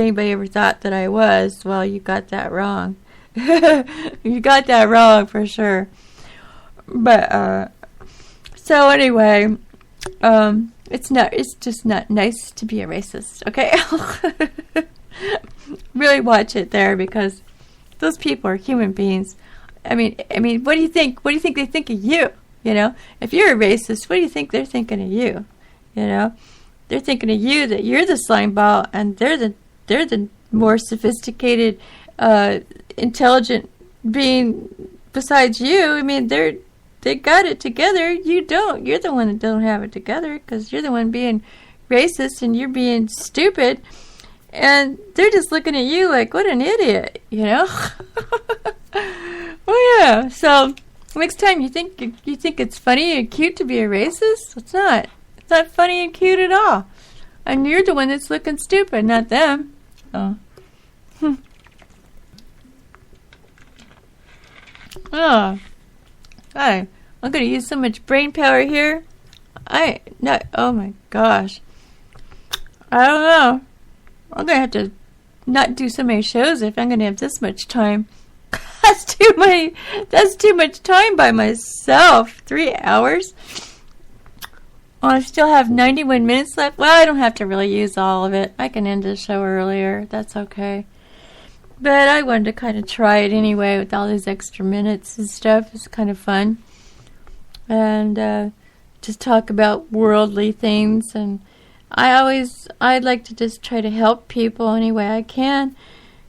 anybody ever thought that I was, well, you got that wrong. You got that wrong for sure. But so anyway, it's just not nice to be a racist, okay? Really watch it there, because those people are human beings. I mean, what do you think? What do you think they think of you? You know, if you're a racist, what do you think they're thinking of you? You know, they're thinking of you that you're the slime ball, and they're the more sophisticated, intelligent being besides you. I mean, they got it together. You don't. You're the one that don't have it together, because you're the one being racist and you're being stupid, and they're just looking at you like, what an idiot, you know? Oh yeah. So next time you think it's funny and cute to be a racist, it's not. It's not funny and cute at all. And you're the one that's looking stupid, not them. Oh. Oh. I'm going to use so much brain power here. Oh my gosh. I don't know. I'm going to have to not do so many shows if I'm going to have this much time. That's too much time by myself. 3 hours. Oh, I still have 91 minutes left. Well, I don't have to really use all of it. I can end the show earlier. That's okay. But I wanted to kind of try it anyway with all these extra minutes and stuff. It's kind of fun. And just talk about worldly things. And I'd like to just try to help people any way I can.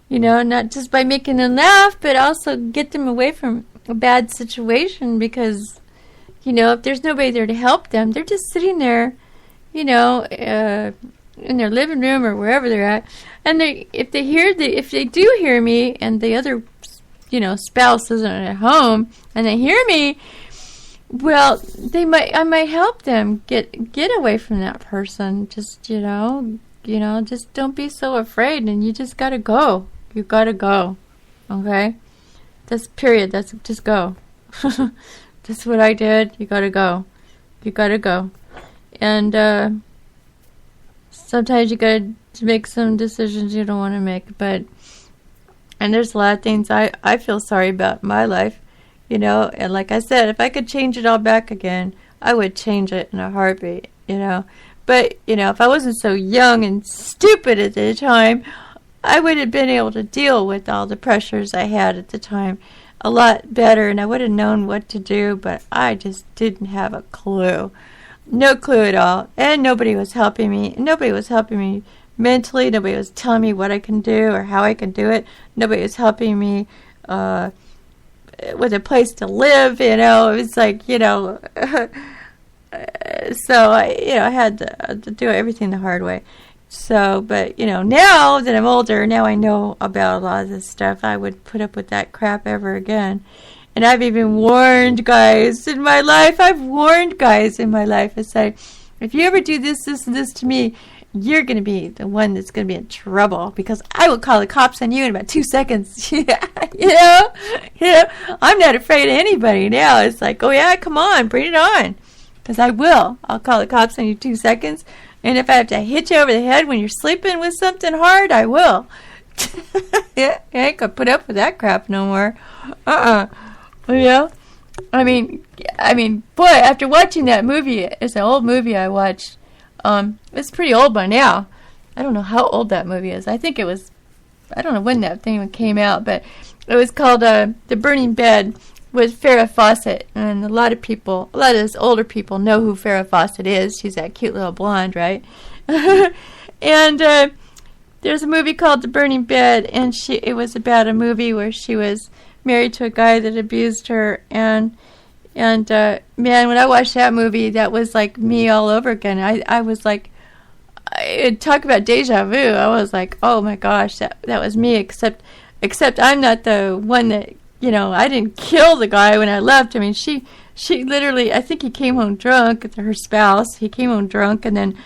You know, not just by making them laugh, but also get them away from a bad situation, because, you know, if there's nobody there to help them, they're just sitting there, you know, in their living room or wherever they're at. And if they do hear me, and the other, you know, spouse isn't at home, and they hear me, well, I might help them get away from that person. Just, you know, just don't be so afraid, and you just gotta go. You gotta go. Okay? That's period. That's just go. That's what I did. You gotta go. You gotta go. And sometimes you gotta make some decisions you don't want to make. And there's a lot of things I feel sorry about in my life. You know, and like I said, if I could change it all back again, I would change it in a heartbeat, you know. But, you know, if I wasn't so young and stupid at the time, I would have been able to deal with all the pressures I had at the time a lot better, and I would have known what to do, but I just didn't have a clue. No clue at all. And nobody was helping me. Nobody was helping me mentally. Nobody was telling me what I can do or how I can do it. Nobody was helping me with a place to live, you know. It was like, you know, so I had to do everything the hard way. So, but, you know, now that I'm older, now I know about a lot of this stuff. I would put up with that crap ever again. And I've even warned guys in my life. I say, if you ever do this, and this to me, you're going to be the one that's going to be in trouble, because I will call the cops on you in about 2 seconds. You know, I'm not afraid of anybody now. It's like, oh yeah, come on, bring it on. Because I will. I'll call the cops on you 2 seconds. And if I have to hit you over the head when you're sleeping with something hard, I will. Yeah, I ain't gonna put up with that crap no more. You know? I mean, boy, after watching that movie, it's an old movie I watched. It's pretty old by now. I don't know how old that movie is. I think it was, I don't know when that thing came out, but it was called The Burning Bed with Farrah Fawcett. And a lot of us older people know who Farrah Fawcett is. She's that cute little blonde, right? And there's a movie called The Burning Bed, and it was about a movie where she was married to a guy that abused her, and man, when I watched that movie, that was like me all over again. I was like, talk about deja vu. I was like, oh my gosh, that was me, except I'm not the one that, you know, I didn't kill the guy when I left. I mean, she literally, I think he came home drunk, her spouse. He came home drunk, and then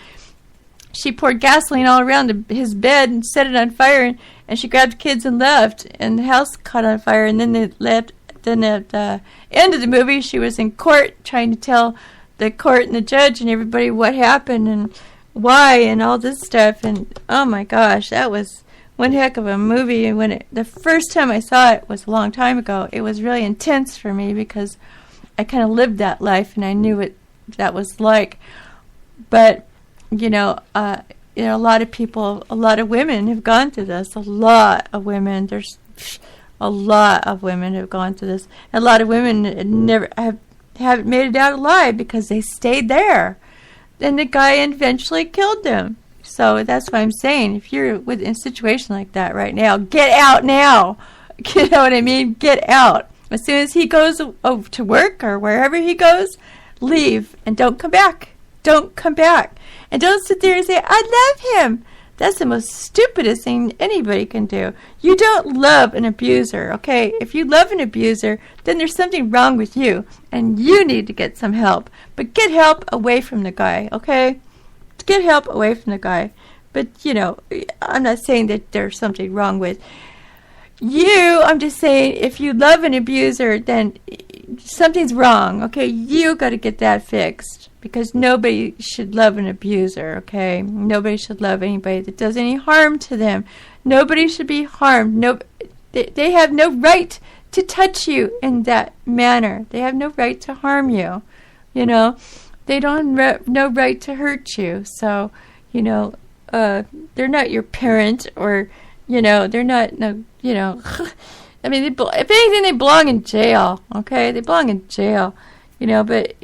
she poured gasoline all around his bed and set it on fire, and she grabbed the kids and left, and the house caught on fire, and then they left. Then at the end of the movie, she was in court trying to tell the court and the judge and everybody what happened and why and all this stuff. And oh my gosh, that was one heck of a movie. And the first time I saw it was a long time ago. It was really intense for me because I kind of lived that life and I knew what that was like. But a lot of people, a lot of women have gone through this. A lot of women. There's a lot of women have gone through this. A lot of women haven't made it out alive because they stayed there. Then the guy eventually killed them. So that's what I'm saying. If you're in a situation like that right now, get out now. You know what I mean? Get out. As soon as he goes to work or wherever he goes, leave and don't come back. Don't come back. And don't sit there and say, I love him. That's the most stupidest thing anybody can do. You don't love an abuser, okay? If you love an abuser, then there's something wrong with you, and you need to get some help. But get help away from the guy, okay? Get help away from the guy. But, I'm not saying that there's something wrong with you. I'm just saying if you love an abuser, then something's wrong, okay? You got to get that fixed. Because nobody should love an abuser, okay? Nobody should love anybody that does any harm to them. Nobody should be harmed. They have no right to touch you in that manner. They have no right to harm you, They don't have no right to hurt you. So, they're not your parent or, they're not, I mean, if anything, they belong in jail, okay? They belong in jail, but...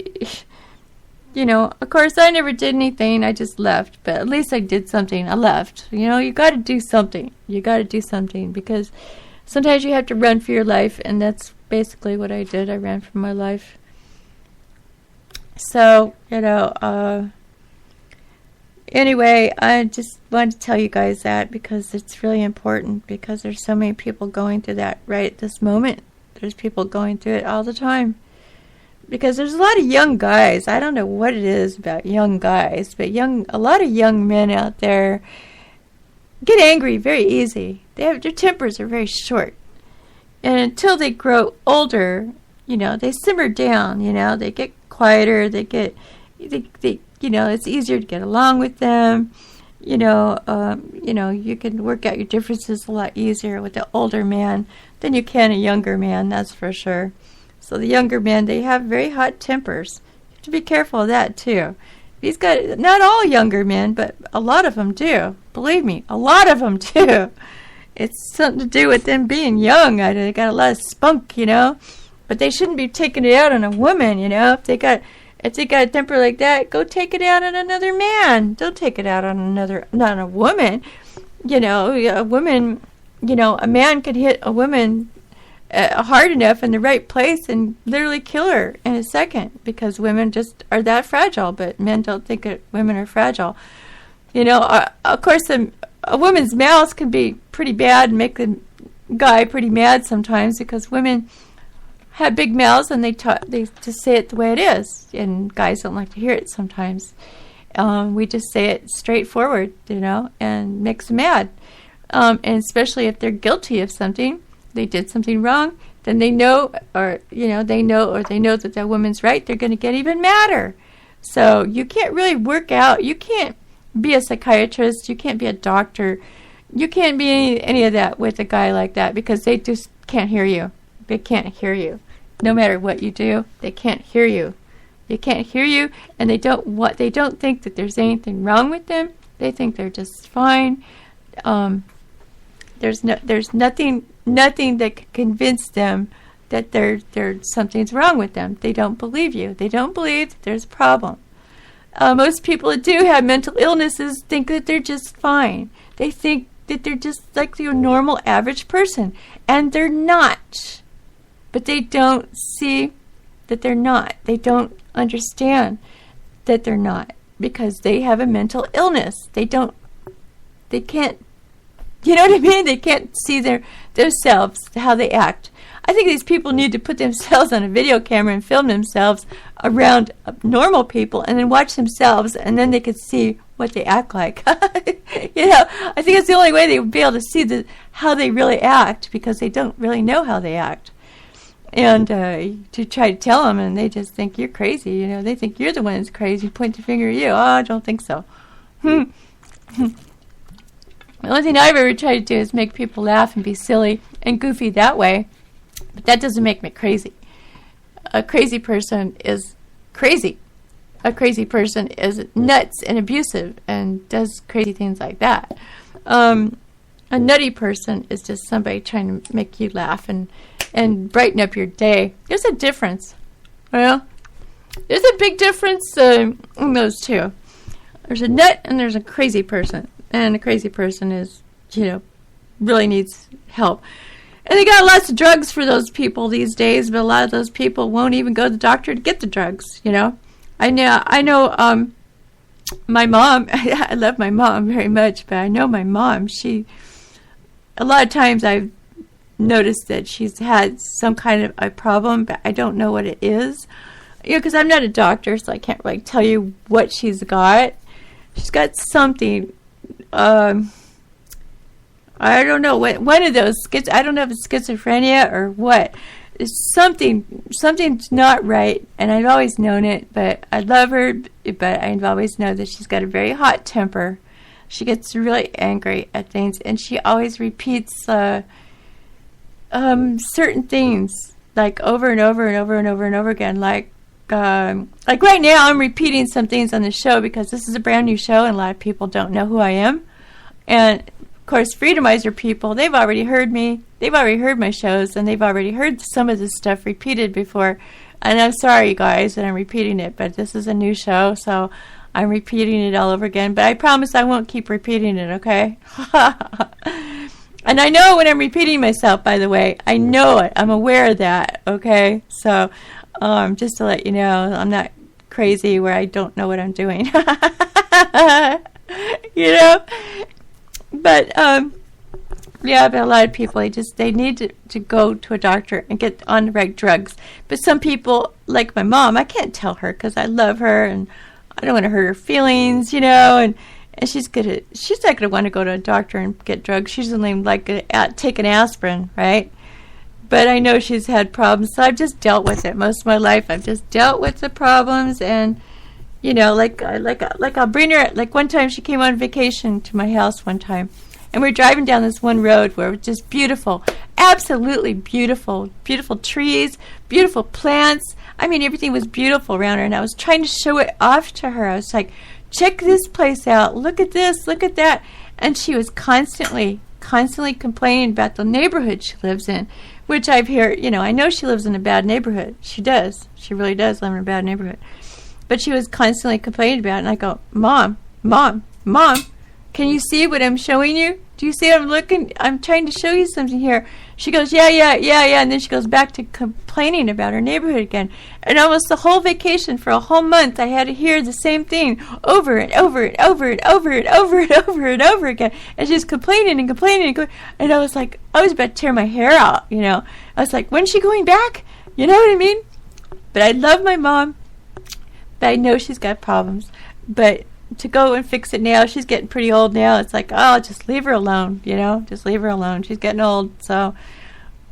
of course, I never did anything. I just left. But at least I did something. I left. You got to do something. You got to do something because sometimes you have to run for your life, and that's basically what I did. I ran for my life. So, anyway, I just wanted to tell you guys that because it's really important because there's so many people going through that right at this moment. There's people going through it all the time. Because there's a lot of young guys. I don't know what it is about young guys, but a lot of young men out there get angry very easy. Their tempers are very short. And until they grow older, they simmer down, they get quieter, it's easier to get along with them. You can work out your differences a lot easier with an older man than you can a younger man, that's for sure. So the younger men, they have very hot tempers. You have to be careful of that, too. Not all younger men, but a lot of them do. Believe me, a lot of them do. It's something to do with them being young. They got a lot of spunk, But they shouldn't be taking it out on a woman, If they got a temper like that, go take it out on another man. Don't take it out on not a woman. A woman, a man could hit a woman hard enough in the right place and literally kill her in a second because women just are that fragile, but men don't think that women are fragile. Of course, a woman's mouth can be pretty bad and make the guy pretty mad sometimes because women have big mouths and they just say it the way it is, and guys don't like to hear it sometimes. We just say it straightforward, and makes them mad. And especially if they're guilty of something. They did something wrong, then they know that that woman's right, they're going to get even madder. So you can't really work out. You can't be a psychiatrist. You can't be a doctor. You can't be any of that with a guy like that because they just can't hear you. They can't hear you. No matter what you do, they can't hear you. They can't hear you, and they don't think that there's anything wrong with them. They think they're just fine. There's nothing that could convince them that something's wrong with them. They don't believe you. They don't believe that there's a problem. Most people that do have mental illnesses think that they're just fine. They think that they're just like your normal average person, and they're not. But they don't see that they're not. They don't understand that they're not because they have a mental illness. They can't, you know what I mean? They can't see themselves, how they act. I think these people need to put themselves on a video camera and film themselves around normal people and then watch themselves, and then they could see what they act like. I think it's the only way they would be able to see how they really act because they don't really know how they act. And to try to tell them, and they just think you're crazy. They think you're the one that's crazy. Point the finger at you. Oh, I don't think so. The only thing I've ever tried to do is make people laugh and be silly and goofy that way. But that doesn't make me crazy. A crazy person is crazy. A crazy person is nuts and abusive and does crazy things like that. A nutty person is just somebody trying to make you laugh and brighten up your day. There's a difference. Well, there's a big difference in those two. There's a nut and there's a crazy person. And a crazy person is, really needs help. And they got lots of drugs for those people these days, but a lot of those people won't even go to the doctor to get the drugs, I know my mom, I love my mom very much, but I know my mom, a lot of times I've noticed that she's had some kind of a problem, but I don't know what it is. Because I'm not a doctor, so I can't really tell you what she's got. She's got something. I don't know what one of those. I don't know if it's schizophrenia or what. It's something's not right, and I've always known it. But I love her, but I've always known that she's got a very hot temper. She gets really angry at things, and she always repeats certain things like over and over and over and over and over again. Like right now, I'm repeating some things on the show because this is a brand new show, and a lot of people don't know who I am. And of course, Freedomizer people, they've already heard me. They've already heard my shows, and they've already heard some of this stuff repeated before. And I'm sorry, you guys, that I'm repeating it, but this is a new show, so I'm repeating it all over again. But I promise I won't keep repeating it, okay? And I know when I'm repeating myself, by the way. I know it. I'm aware of that, okay? So just to let you know, I'm not crazy where I don't know what I'm doing. But but a lot of people, they need to go to a doctor and get on the right drugs. But some people, like my mom, I can't tell her because I love her and I don't want to hurt her feelings, and she's not gonna want to go to a doctor and get drugs. She's only take an aspirin, right? But I know she's had problems, so I've just dealt with it most of my life. I've just dealt with the problems, and I'll bring her. Like one time, she came on vacation to my house one time, and we were driving down this one road where it was just beautiful, absolutely beautiful, beautiful trees, beautiful plants. I mean, everything was beautiful around her, and I was trying to show it off to her. I was like, check this place out. Look at this. Look at that. And she was constantly complaining about the neighborhood she lives in, which I've heard, I know she lives in a bad neighborhood. She does. She really does live in a bad neighborhood. But she was constantly complaining about it, and I go, Mom, can you see what I'm showing you? Do you see what I'm looking? I'm trying to show you something here. She goes, yeah. And then she goes back to complaining about her neighborhood again. And almost the whole vacation for a whole month, I had to hear the same thing over and over and over and over and over and over and over again. And she's complaining and complaining. And I was like, I was about to tear my hair out, I was like, when's she going back? You know what I mean? But I love my mom. But I know she's got problems. But to go and fix it now, she's getting pretty old now. It's like, oh, just leave her alone, just leave her alone. She's getting old, so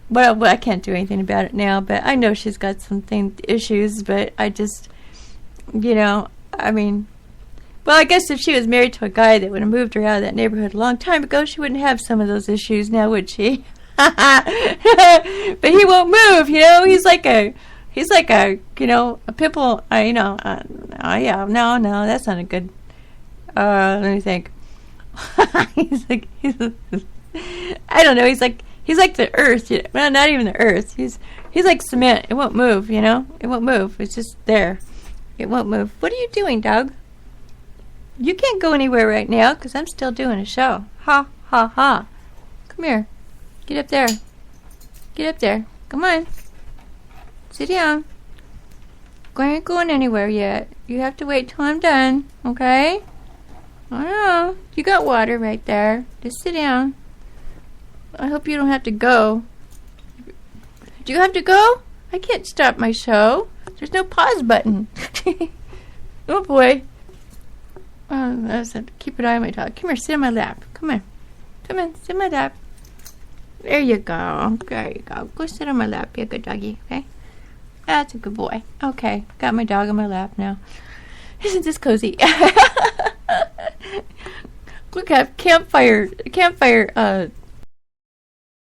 well, I can't do anything about it now, but I know she's got some issues, but I just, I guess if she was married to a guy that would have moved her out of that neighborhood a long time ago, she wouldn't have some of those issues now, would she? But he won't move, he's like a pimple, no, that's not a good, let me think. I don't know, he's like the earth, well, not even the earth, he's like cement, it won't move, it won't move, it's just there, it won't move. What are you doing, Doug? You can't go anywhere right now, because I'm still doing a show. Ha, ha, ha. Come here, get up there, come on. Sit down. I ain't going anywhere yet. You have to wait till I'm done, okay? I know. You got water right there. Just sit down. I hope you don't have to go. Do you have to go? I can't stop my show. There's no pause button. Oh, boy. Keep an eye on my dog. Come here, sit on my lap. Come on, sit on my lap. There you go. There you go. Go sit on my lap. Be a good doggy, okay? That's a good boy. Okay, got my dog on my lap now. Isn't this cozy? look at campfire